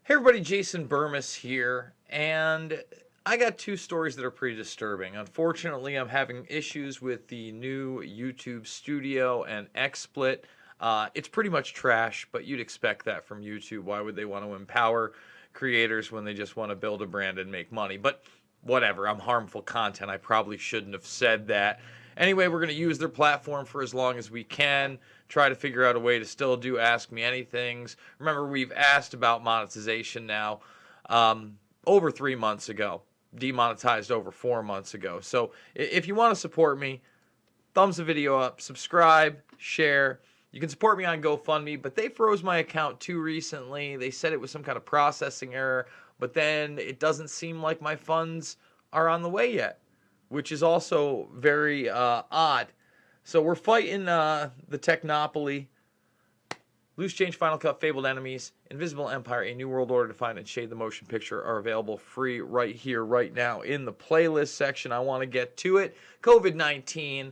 Hey everybody, Jason Burmis here, and I got two stories that are pretty disturbing. Unfortunately, I'm having issues with the new YouTube Studio and XSplit. It's pretty much trash, but you'd expect that from YouTube. Why would they want to empower creators when they just want to build a brand and make money? But whatever, I'm harmful content. I probably shouldn't have said that. Anyway, we're going to use their platform for as long as we can, try to figure out a way to still do Ask Me Anythings. Remember, we've asked about monetization now over 3 months ago, demonetized over 4 months ago. So if you want to support me, thumbs the video up, subscribe, share. You can support me on GoFundMe, but they froze my account too recently. They said it was some kind of processing error, but then it doesn't seem like my funds are on the way yet, which is also very odd. So we're fighting the Technopoly, Loose Change, Final Cut, Fabled Enemies, Invisible Empire, A New World Order Defined, and Shade the Motion Picture are available free right here, right now in the playlist section. I want to get to it. COVID-19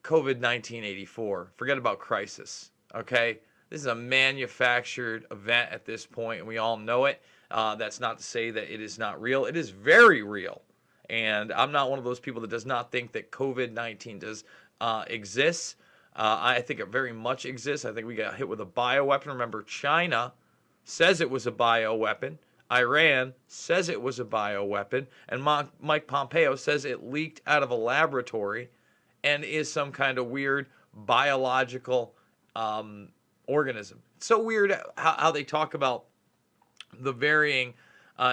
84. Forget about Crisis, okay? This is a manufactured event at this point, and we all know it. That's not to say that it is not real. It is very real. And I'm not one of those people that does not think that COVID-19 does exists. I think it very much exists. I think we got hit with a bioweapon. Remember, China says it was a bioweapon. Iran says it was a bioweapon. And Mike Pompeo says it leaked out of a laboratory and is some kind of weird biological organism. It's so weird how they talk about the varying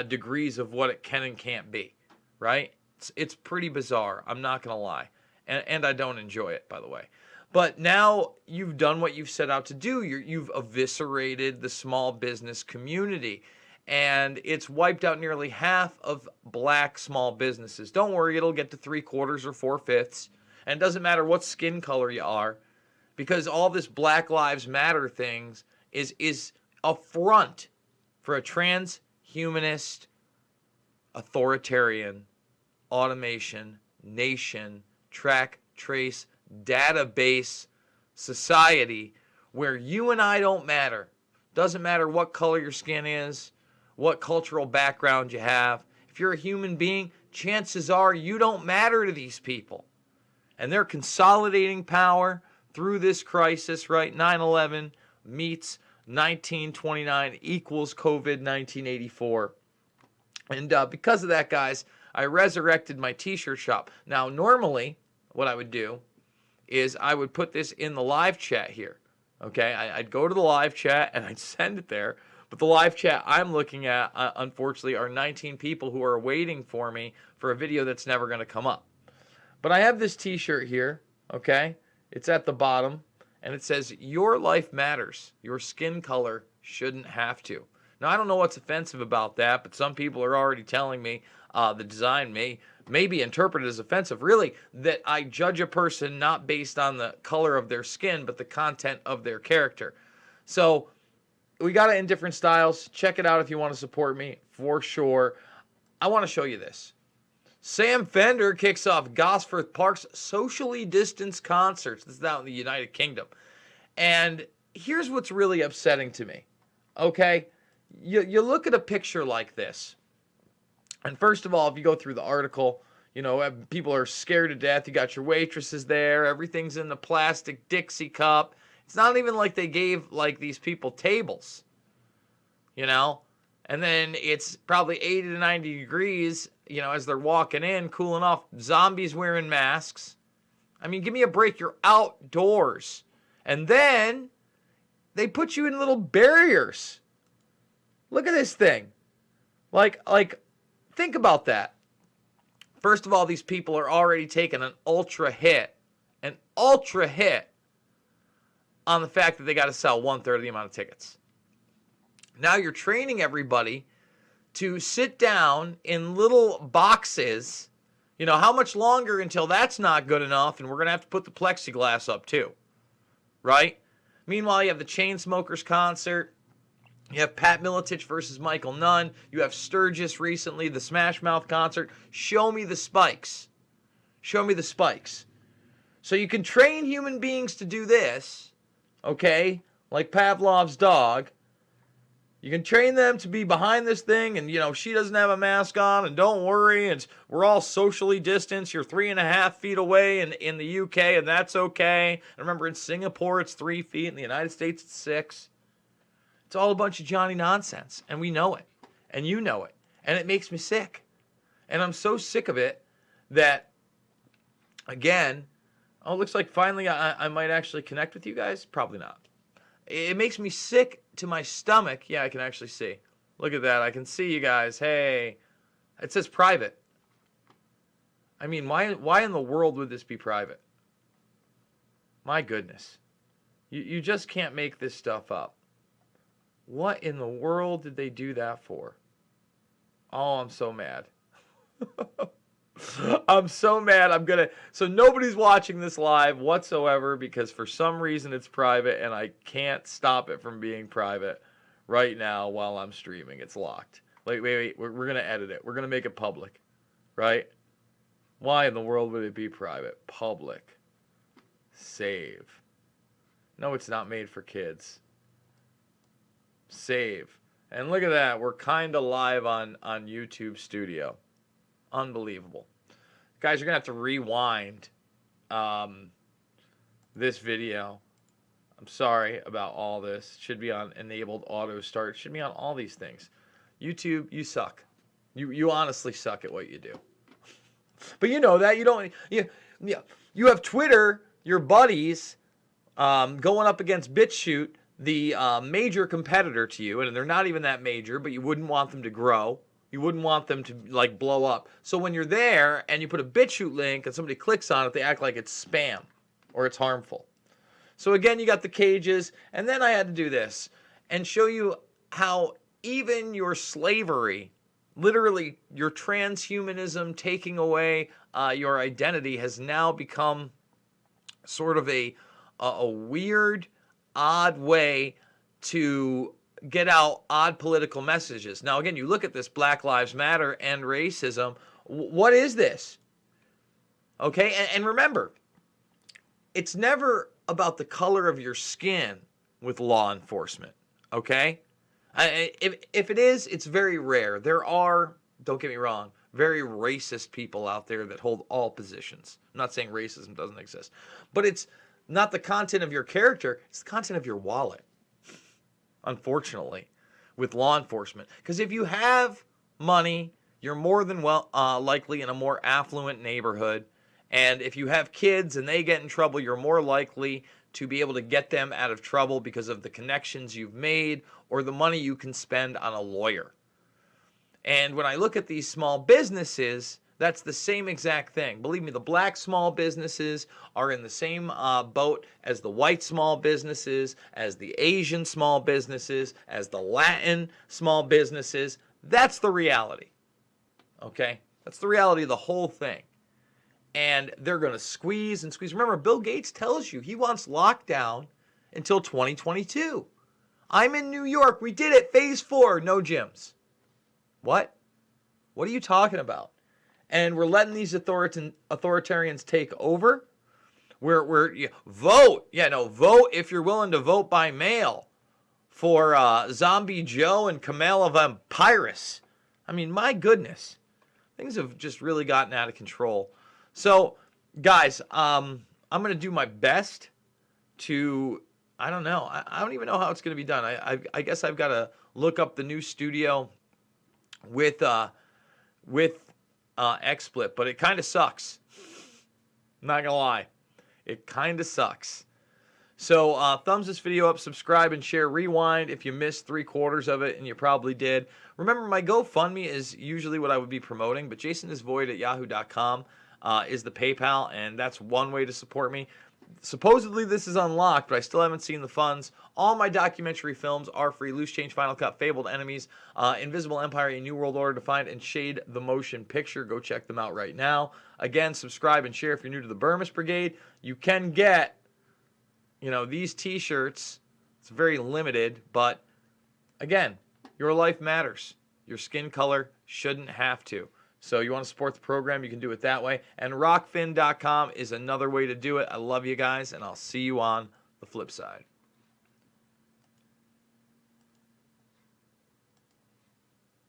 degrees of what it can and can't be, right? It's pretty bizarre. I'm not going to lie. And I don't enjoy it, by the way. But now you've done what you've set out to do. You've eviscerated the small business community. And it's wiped out nearly half of black small businesses. Don't worry, it'll get to 3/4 or 4/5. And it doesn't matter what skin color you are, because all this Black Lives Matter things is a front for a transhumanist, authoritarian, automation, nation, track, trace, database society where you and I don't matter. Doesn't matter what color your skin is, what cultural background you have. If you're a human being, chances are you don't matter to these people. And they're consolidating power through this crisis, right? 9/11 meets 1929 equals COVID-19 84. And because of that, guys, I resurrected my t-shirt shop. Now, normally, what I would do is I would put this in the live chat here, okay? I'd go to the live chat and I'd send it there. But the live chat I'm looking at, unfortunately, are 19 people who are waiting for me for a video that's never going to come up. But I have this t-shirt here, okay? It's at the bottom, and it says, "Your life matters. Your skin color shouldn't have to." Now, I don't know what's offensive about that, but some people are already telling me the design may be interpreted as offensive. Really, that I judge a person not based on the color of their skin, but the content of their character. So we got it in different styles. Check it out if you want to support me, for sure. I want to show you this. Sam Fender kicks off Gosforth Park's socially distanced concerts. This is out in the United Kingdom. And here's what's really upsetting to me, okay? You look at a picture like this, and first of all, if you go through the article, you know, people are scared to death. You got your waitresses there. Everything's in the plastic Dixie cup. It's not even like they gave, like, these people tables, you know? And then it's probably 80 to 90 degrees, you know, as they're walking in, cooling off. Zombies wearing masks. I mean, give me a break. You're outdoors. And then they put you in little barriers. Look at this thing. Like, think about that. First of all, these people are already taking an ultra hit on the fact that they got to sell 1/3 of the amount of tickets. Now you're training everybody to sit down in little boxes. You know, how much longer until that's not good enough and we're going to have to put the plexiglass up too, right? Meanwhile, you have the Chainsmokers concert. You have Pat Miletich versus Michael Nunn. You have Sturgis recently, the Smash Mouth concert. Show me the spikes. Show me the spikes. So you can train human beings to do this, okay, like Pavlov's dog, You can train them to be behind this thing, and, she doesn't have a mask on, and don't worry, and we're all socially distanced. You're 3.5 feet away in the UK, and that's okay. I remember in Singapore, it's 3 feet. In the United States, it's 6. It's all a bunch of Johnny nonsense, and we know it, and you know it, and it makes me sick. And I'm so sick of it that, again, it looks like finally I might actually connect with you guys. Probably not. It makes me sick to my stomach. Yeah, I can actually see. Look at that. I can see you guys. Hey, it says private. I mean, why in the world would this be private? My goodness. You just can't make this stuff up. What in the world did they do that for? Oh, I'm so mad. I'm so mad. So nobody's watching this live whatsoever because for some reason it's private and I can't stop it from being private right now while I'm streaming. It's locked. Wait. We're going to edit it. We're going to make it public, right? Why in the world would it be private? Public. Save. No, it's not made for kids. Save. And look at that. We're kind of live on YouTube Studio. Unbelievable. Guys, you're going to have to rewind this video. I'm sorry about all this. It should be on enabled auto start. It should be on all these things. YouTube, you suck. You honestly suck at what you do. But you know that. You have Twitter, your buddies, going up against BitChute, the major competitor to you. And they're not even that major, but you wouldn't want them to grow. You wouldn't want them to blow up. So when you're there and you put a BitChute link and somebody clicks on it, they act like it's spam or it's harmful. So again, you got the cages. And then I had to do this and show you how even your slavery, literally your transhumanism taking away your identity, has now become sort of a weird, odd way to get out odd political messages. Now, again, you look at this Black Lives Matter and racism. What is this? Okay, and remember, it's never about the color of your skin with law enforcement, okay? If it is, it's very rare. There are, don't get me wrong, very racist people out there that hold all positions. I'm not saying racism doesn't exist, but it's not the content of your character, it's the content of your wallet. Unfortunately, with law enforcement. Because if you have money, you're more than likely in a more affluent neighborhood. And if you have kids and they get in trouble, you're more likely to be able to get them out of trouble because of the connections you've made or the money you can spend on a lawyer. And when I look at these small businesses, that's the same exact thing. Believe me, the black small businesses are in the same boat as the white small businesses, as the Asian small businesses, as the Latin small businesses. That's the reality. Okay? That's the reality of the whole thing. And they're going to squeeze and squeeze. Remember, Bill Gates tells you he wants lockdown until 2022. I'm in New York. We did it. Phase 4. No gyms. What? What are you talking about? And we're letting these authoritarians take over. Vote. Yeah, no, vote if you're willing to vote by mail for Zombie Joe and Kamala Vampiris. I mean, my goodness. Things have just really gotten out of control. So, guys, I'm going to do my best to, I don't know. I don't even know how it's going to be done. I guess I've got to look up the new studio with XSplit, but it kind of sucks. I'm not gonna lie, it kind of sucks. So thumbs this video up, subscribe and share, rewind if you missed 3/4 of it, and you probably did. Remember, my GoFundMe is usually what I would be promoting, but jasonisvoid@yahoo.com is the PayPal, and that's one way to support me. Supposedly this is unlocked, but I still haven't seen the funds. All my documentary films are free. Loose Change, Final Cut, Fabled Enemies, Invisible Empire, A New World Order Defined, and Shade the Motion Picture. Go check them out right now. Again, subscribe and share if you're new to the Burmis Brigade. You can get, these t-shirts. It's very limited, but again, your life matters. Your skin color shouldn't have to. So you want to support the program, you can do it that way. And rockfin.com is another way to do it. I love you guys, and I'll see you on the flip side.